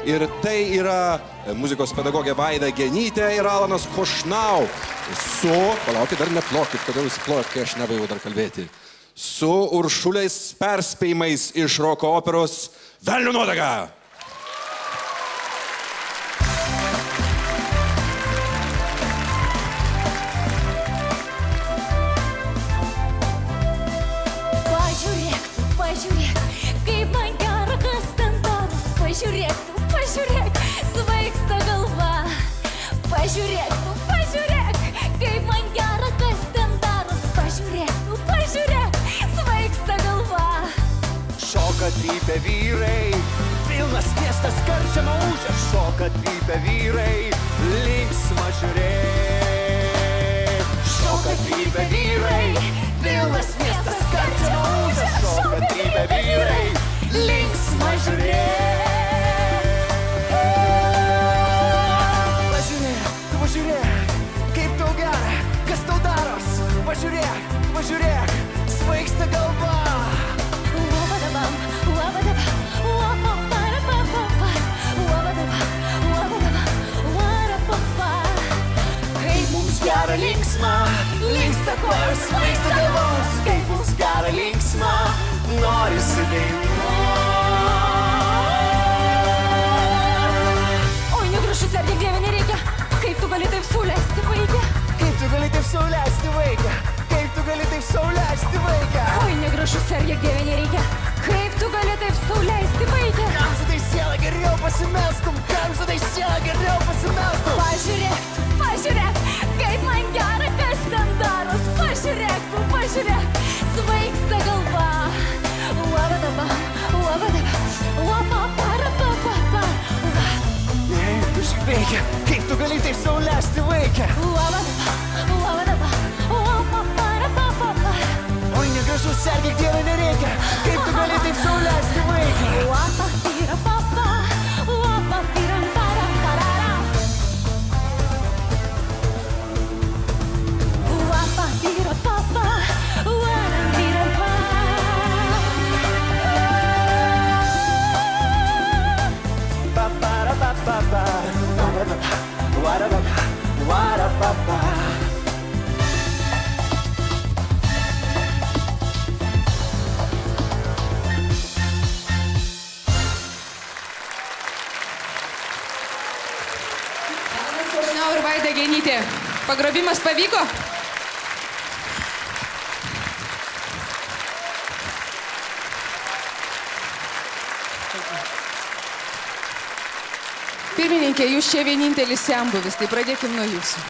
Ir tai yra muzikos pedagogė Vaida Genytė ir Alanas Chošnau. Palaukit, dar neplokit, kodėl jūs plojat, kai aš nebaigiau dar kalbėti. Su Uršulės perspėjimais iš roko operos Velnio nuodega. Pažiūrėk, svaigsta galva. Pažiūrėk, kaip man gera, kas ten daros. Pažiūrėk, svaigsta galva. Šoka trypia vyrai, pilnas miestas karčiama ūžia. Šoka trypia vyrai, linksma žiūrėk. Šoka trypia vyrai, pilnas miestas karčiama ūžia. Šoka trypia vyrai, linksma žiūrėk. Pažiūrėk, kaip tau gera, kas tau daros. Pažiūrėk, svaigsta galva. Kaip mums gera linksma, linksta kojos, svaigsta galvos. Kaip mums gera linksma, norisi dainuot. Oi, negražu, Sergej, Dieve, nereikia. Kaip tu gali taip sauliaisti vaikę? Kaip tu gali taip sauliaisti vaikę? Kaip tu gali taip sauliaisti vaikę? Oi, negražu, Sergej, Dieve, nereikia. Kaip tu gali taip sauliaisti vaikę? Kam su tai siela geriau pasimelstum? Kam su tai siela geriau pasimelstum? Pažiūrėk, kaip man gera, kas ten daros. Pažiūrėk, svaigsta galva. Veikia, kaip tu gali taip sauliaisti vaikę? Oi, negražu, Sergej, Dieve, nereikia. Kaip tu gali taip sauliaisti vaikę? Chošnau ir Vaida Genytė. Pagrobimas pavyko? Pirmininkė, jūs čia vienintelis senbuvis, tai pradėkim nuo jūsų.